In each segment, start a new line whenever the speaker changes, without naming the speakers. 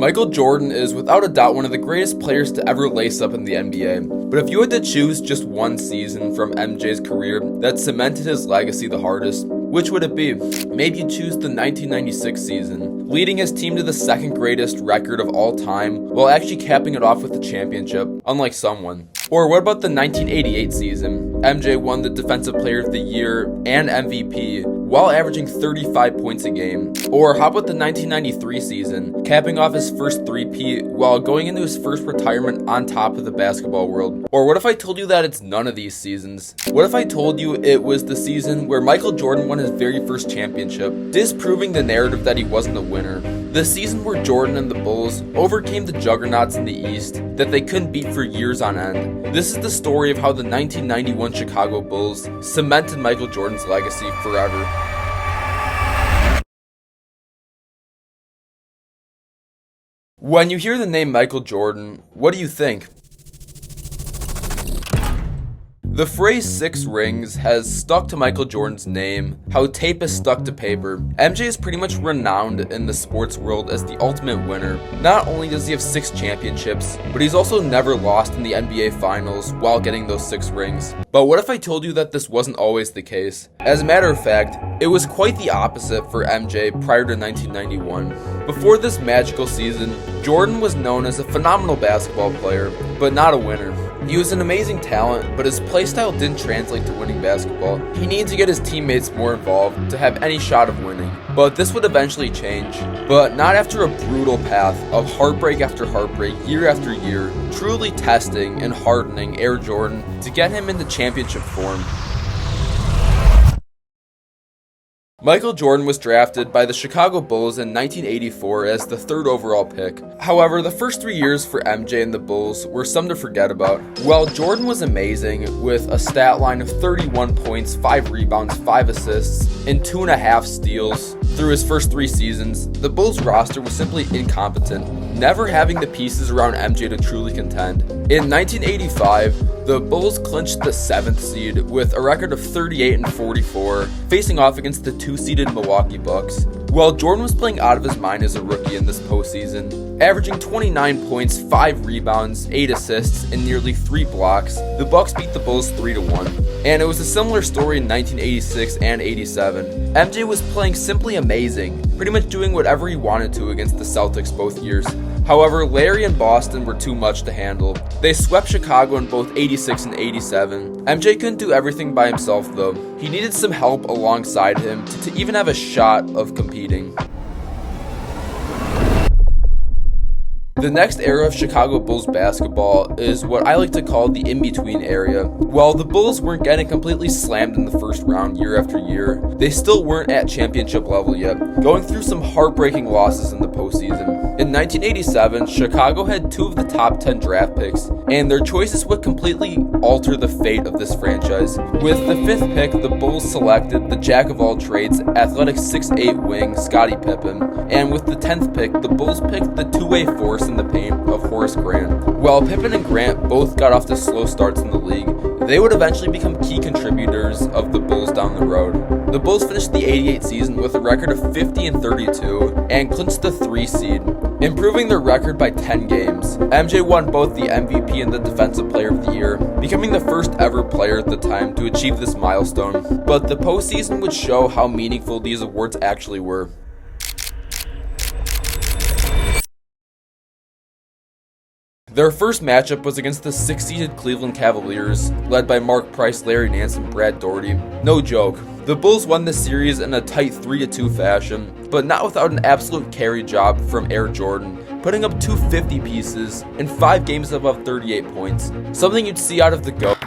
Michael Jordan is without a doubt one of the greatest players to ever lace up in the NBA. But if you had to choose just one season from MJ's career that cemented his legacy the hardest, which would it be? Maybe you'd choose the 1996 season, leading his team to the second greatest record of all time while actually capping it off with the championship, unlike someone. Or what about the 1988 season? MJ won the Defensive Player of the Year and MVP while averaging 35 points a game. Or how about the 1993 season, capping off his first three-peat while going into his first retirement on top of the basketball world? Or what if I told you that it's none of these seasons? What if I told you it was the season where Michael Jordan won his very first championship, disproving the narrative that he wasn't a winner? The season where Jordan and the Bulls overcame the juggernauts in the East that they couldn't beat for years on end. This is the story of how the 1991 Chicago Bulls cemented Michael Jordan's legacy forever. When you hear the name Michael Jordan, what do you think? The phrase 6 rings has stuck to Michael Jordan's name, how tape is stuck to paper. MJ is pretty much renowned in the sports world as the ultimate winner. Not only does he have 6 championships, but he's also never lost in the NBA Finals while getting those 6 rings. But what if I told you that this wasn't always the case? As a matter of fact, it was quite the opposite for MJ prior to 1991. Before this magical season, Jordan was known as a phenomenal basketball player, but not a winner. He was an amazing talent, but his playstyle didn't translate to winning basketball. He needed to get his teammates more involved to have any shot of winning. But this would eventually change. But not after a brutal path of heartbreak after heartbreak, year after year, truly testing and hardening Air Jordan to get him into championship form. Michael Jordan was drafted by the Chicago Bulls in 1984 as the 3rd overall pick. However, the first 3 years for MJ and the Bulls were some to forget about. While Jordan was amazing with a stat line of 31 points, 5 rebounds, 5 assists, and 2.5 steals through his first 3 seasons, the Bulls roster was simply incompetent, never having the pieces around MJ to truly contend. In 1985, the Bulls clinched the 7th seed with a record of 38-44, facing off against the 2-seeded Milwaukee Bucks. While Jordan was playing out of his mind as a rookie in this postseason, averaging 29 points, 5 rebounds, 8 assists, and nearly 3 blocks, the Bucks beat the Bulls 3-1. And it was a similar story in 1986 and 87. MJ was playing simply amazing, pretty much doing whatever he wanted to against the Celtics both years. However, Larry and Boston were too much to handle. They swept Chicago in both 86 and 87. MJ couldn't do everything by himself though. He needed some help alongside him to even have a shot of competing. The next era of Chicago Bulls basketball is what I like to call the in-between area. While the Bulls weren't getting completely slammed in the first round year after year, they still weren't at championship level yet, going through some heartbreaking losses in the postseason. In 1987, Chicago had 2 of the top 10 draft picks, and their choices would completely alter the fate of this franchise. With the 5th pick, the Bulls selected the jack-of-all-trades, athletic 6'8" wing Scottie Pippen, and with the 10th pick, the Bulls picked the two-way force in the paint of Horace Grant. While Pippen and Grant both got off to slow starts in the league, they would eventually become key contributors of the Bulls down the road. The Bulls finished the 88 season with a record of 50-32 and clinched the 3 seed, improving their record by 10 games. MJ won both the MVP and the Defensive Player of the Year, becoming the first ever player at the time to achieve this milestone. But the postseason would show how meaningful these awards actually were. Their first matchup was against the 6-seeded Cleveland Cavaliers, led by Mark Price, Larry Nance, and Brad Daugherty. No joke. The Bulls won this series in a tight 3-2 fashion, but not without an absolute carry job from Air Jordan, putting up 2 50 pieces in 5 games above 38 points, something you'd see out of the GOAT.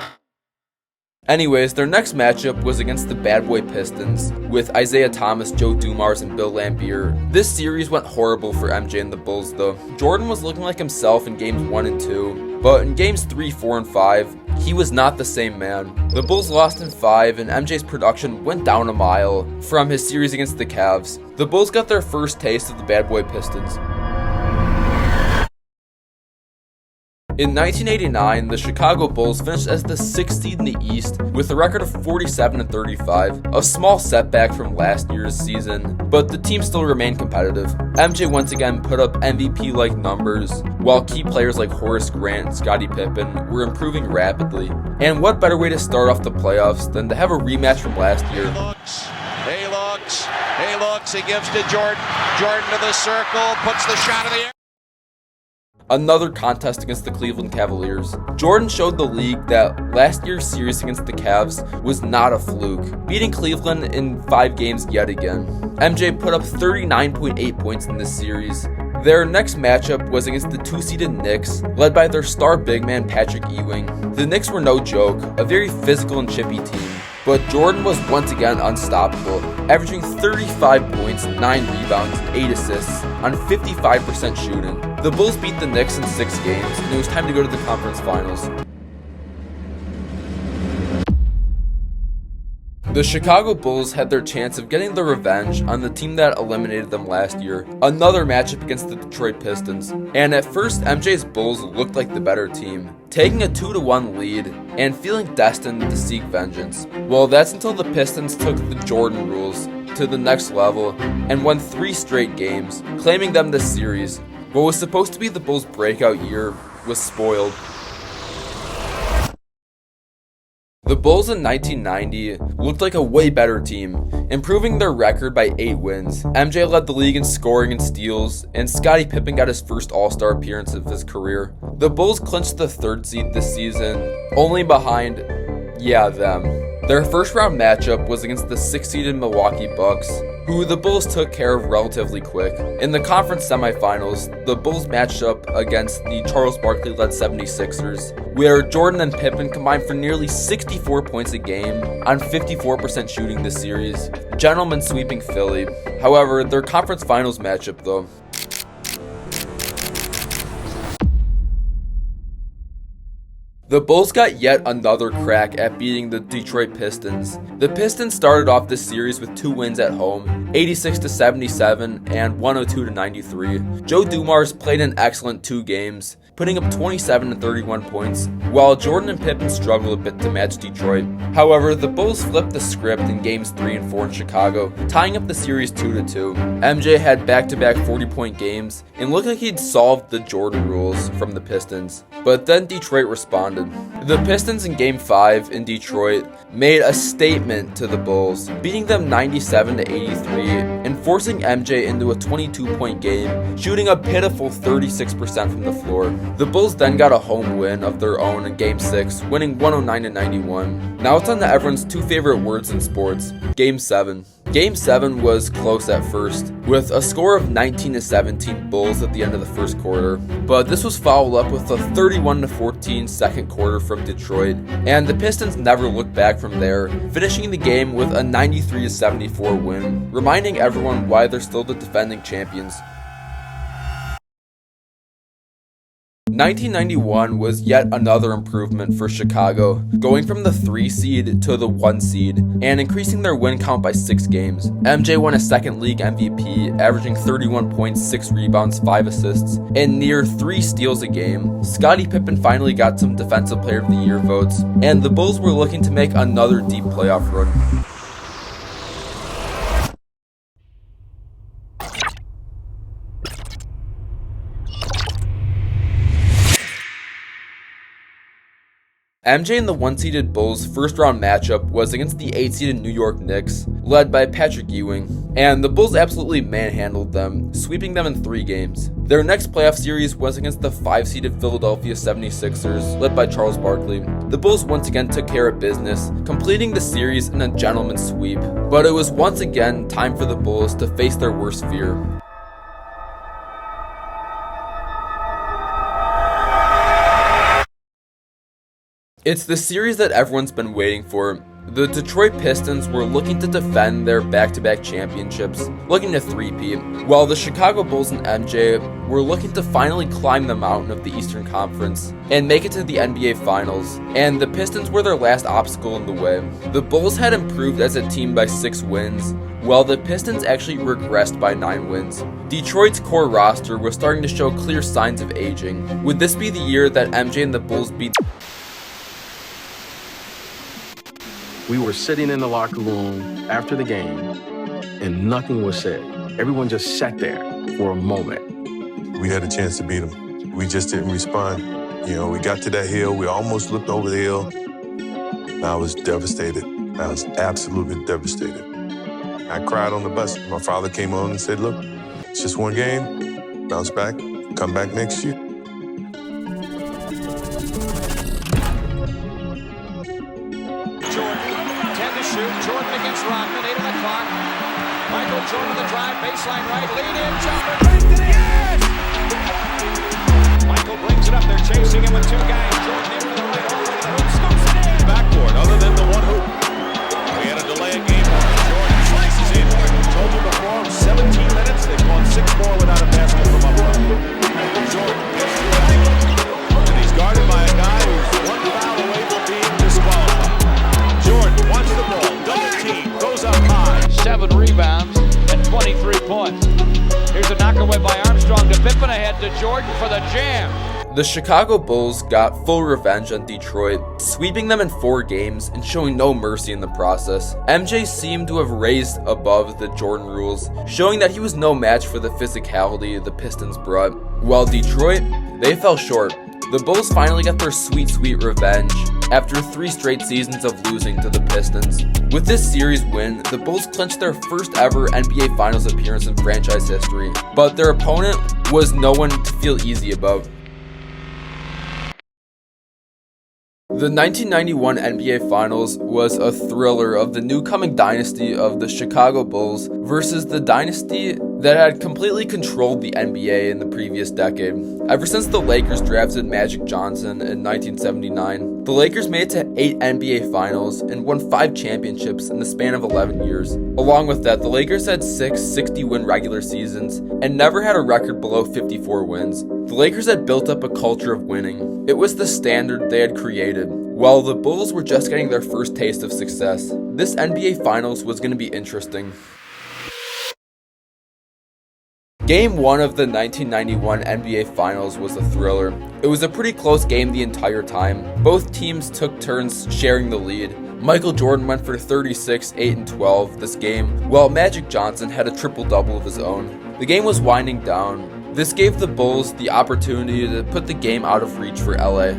Anyways, their next matchup was against the Bad Boy Pistons, with Isaiah Thomas, Joe Dumars, and Bill Laimbeer. This series went horrible for MJ and the Bulls though. Jordan was looking like himself in games 1 and 2, but in games 3, 4, and 5, he was not the same man. The Bulls lost in 5, and MJ's production went down a mile from his series against the Cavs. The Bulls got their first taste of the Bad Boy Pistons. In 1989, the Chicago Bulls finished as the 6th seed in the East with a record of 47-35, a small setback from last year's season, but the team still remained competitive. MJ once again put up MVP-like numbers, while key players like Horace Grant and Scottie Pippen were improving rapidly. And what better way to start off the playoffs than to have a rematch from last year?
He looks, he gives to Jordan. Jordan to the circle, puts the shot in the air.
Another contest against the Cleveland Cavaliers. Jordan showed the league that last year's series against the Cavs was not a fluke, beating Cleveland in 5 games yet again. MJ put up 39.8 points in this series. Their next matchup was against the 2-seeded Knicks, led by their star big man Patrick Ewing. The Knicks were no joke, a very physical and chippy team. But Jordan was once again unstoppable, averaging 35 points, 9 rebounds, and 8 assists on 55% shooting. The Bulls beat the Knicks in 6 games, and it was time to go to the conference finals. The Chicago Bulls had their chance of getting their revenge on the team that eliminated them last year, another matchup against the Detroit Pistons. And at first, MJ's Bulls looked like the better team, taking a 2-1 lead and feeling destined to seek vengeance. Well, that's until the Pistons took the Jordan rules to the next level and won 3 straight games, claiming them this series. What was supposed to be the Bulls' breakout year was spoiled. The Bulls in 1990 looked like a way better team, improving their record by 8 wins. MJ led the league in scoring and steals, and Scottie Pippen got his first All-Star appearance of his career. The Bulls clinched the 3rd seed this season, only behind, them. Their first round matchup was against the 6-seeded Milwaukee Bucks, who the Bulls took care of relatively quick. In the conference semifinals, the Bulls matched up against the Charles Barkley-led 76ers, where Jordan and Pippen combined for nearly 64 points a game on 54% shooting this series, gentlemen sweeping Philly. However, their conference finals matchup though, the Bulls got yet another crack at beating the Detroit Pistons. The Pistons started off this series with 2 wins at home, 86-77 and 102-93. Joe Dumars played an excellent 2 games, putting up 27 and 31 points, while Jordan and Pippen struggled a bit to match Detroit. However, the Bulls flipped the script in games 3 and 4 in Chicago, tying up the series 2-2. MJ had back-to-back 40-point games and looked like he'd solved the Jordan rules from the Pistons, but then Detroit responded. The Pistons in Game 5 in Detroit made a statement to the Bulls, beating them 97-83 and forcing MJ into a 22-point game, shooting a pitiful 36% from the floor. The Bulls then got a home win of their own in Game 6, winning 109-91. Now it's on to everyone's 2 favorite words in sports, Game 7. Game 7 was close at first, with a score of 19-17 Bulls at the end of the first quarter, but this was followed up with a 31-14 second quarter from Detroit, and the Pistons never looked back from there, finishing the game with a 93-74 win, reminding everyone why they're still the defending champions. 1991 was yet another improvement for Chicago, going from the 3 seed to the 1 seed, and increasing their win count by 6 games. MJ won a second league MVP, averaging 31 points, 6 rebounds, 5 assists, and near 3 steals a game. Scottie Pippen finally got some Defensive Player of the Year votes, and the Bulls were looking to make another deep playoff run. MJ and the 1-seeded Bulls' first-round matchup was against the 8-seeded New York Knicks, led by Patrick Ewing, and the Bulls absolutely manhandled them, sweeping them in 3 games. Their next playoff series was against the 5-seeded Philadelphia 76ers, led by Charles Barkley. The Bulls once again took care of business, completing the series in a gentleman's sweep, but it was once again time for the Bulls to face their worst fear. It's the series that everyone's been waiting for. The Detroit Pistons were looking to defend their back-to-back championships, looking to three-peat, while the Chicago Bulls and MJ were looking to finally climb the mountain of the Eastern Conference and make it to the NBA Finals, and the Pistons were their last obstacle in the way. The Bulls had improved as a team by 6 wins, while the Pistons actually regressed by 9 wins. Detroit's core roster was starting to show clear signs of aging. Would this be the year that MJ and the Bulls beat?
We were sitting in the locker room after the game, and nothing was said. Everyone just sat there for a moment.
We had a chance to beat them. We just didn't respond. You know, we got to that hill. We almost looked over the hill. I was devastated. I was absolutely devastated. I cried on the bus. My father came on and said, look, it's just one game. Bounce back. Come back next year.
Jordan against Rodman, 8 on the clock. Michael Jordan the drive, baseline right, lead in, jumper, banked it in! Yes! Michael brings it up, they're chasing him with 2 guys. Jordan in for the right, all the way to the hoop, scoops it in!
Backboard, other than the one hoop. We had a delay in game one. Jordan slices in. Told you before, 17 minutes, they've gone 6 more without a basket from up front. Jordan gets to the angle, and he's guarded by a guy who's 1 foul away from being disqualified. Jordan wants the ball.
7 rebounds and 23 points. Here's a knockaway by Armstrong to Pippen, ahead to Jordan for the jam.
The Chicago Bulls got full revenge on Detroit, sweeping them in 4 games and showing no mercy in the process. MJ seemed to have raised above the Jordan rules, showing that he was no match for the physicality the Pistons brought. While Detroit, they fell short. The Bulls finally got their sweet revenge after 3 straight seasons of losing to the Pistons. With this series win, the Bulls clinched their first ever NBA Finals appearance in franchise history, but their opponent was no one to feel easy about. The 1991 NBA Finals was a thriller of the new coming dynasty of the Chicago Bulls versus the dynasty that had completely controlled the NBA in the previous decade. Ever since the Lakers drafted Magic Johnson in 1979, the Lakers made it to 8 NBA Finals and won 5 championships in the span of 11 years. Along with that, the Lakers had 6 60-win regular seasons and never had a record below 54 wins. The Lakers had built up a culture of winning. It was the standard they had created. While the Bulls were just getting their first taste of success, this NBA Finals was going to be interesting. Game 1 of the 1991 NBA Finals was a thriller. It was a pretty close game the entire time. Both teams took turns sharing the lead. Michael Jordan went for 36, 8, and 12 this game, while Magic Johnson had a triple-double of his own. The game was winding down. This gave the Bulls the opportunity to put the game out of reach for LA.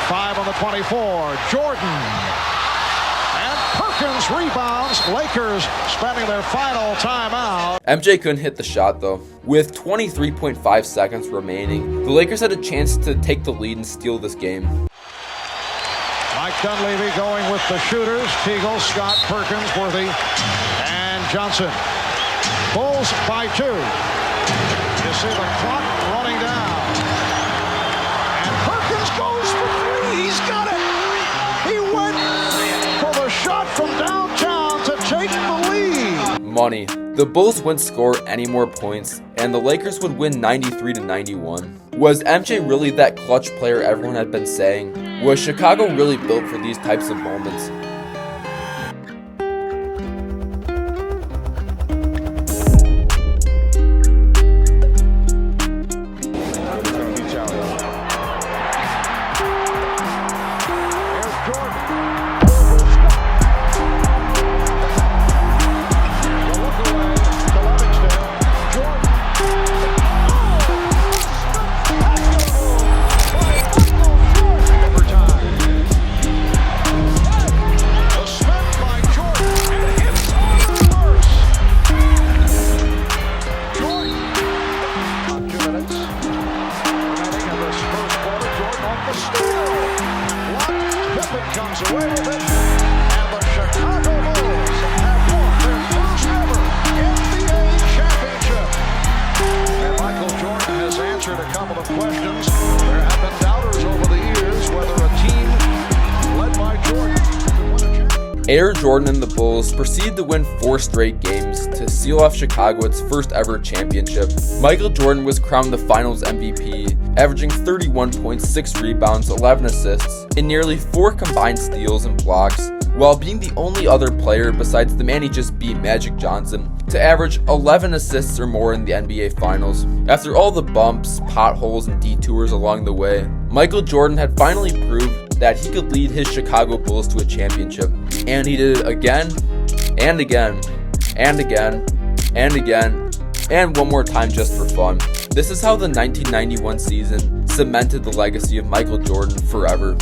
5 on the 24, Jordan. And Perkins rebounds. Lakers spending their final timeout.
MJ couldn't hit the shot though. With 23.5 seconds remaining, the Lakers had a chance to take the lead and steal this game.
Mike Dunleavy going with the shooters. Teagle, Scott, Perkins, Worthy, and Johnson. Bulls by 2. You see the clock running down. And Perkins goes for 3. He's got it. He went for the shot from downtown to take the lead.
Money. The Bulls wouldn't score any more points, and the Lakers would win 93-91. Was MJ really that clutch player everyone had been saying? Was Chicago really built for these types of moments? Air Jordan and the Bulls proceeded to win 4 straight games to seal off Chicago its first ever championship. Michael Jordan was crowned the Finals MVP, averaging 31 points, 6 rebounds, 11 assists, and nearly 4 combined steals and blocks, while being the only other player besides the man he just beat, Magic Johnson, to average 11 assists or more in the NBA Finals. After all the bumps, potholes, and detours along the way, Michael Jordan had finally proved that he could lead his Chicago Bulls to a championship. And he did it again, and again, and again, and again, and one more time just for fun. This is how the 1991 season cemented the legacy of Michael Jordan forever.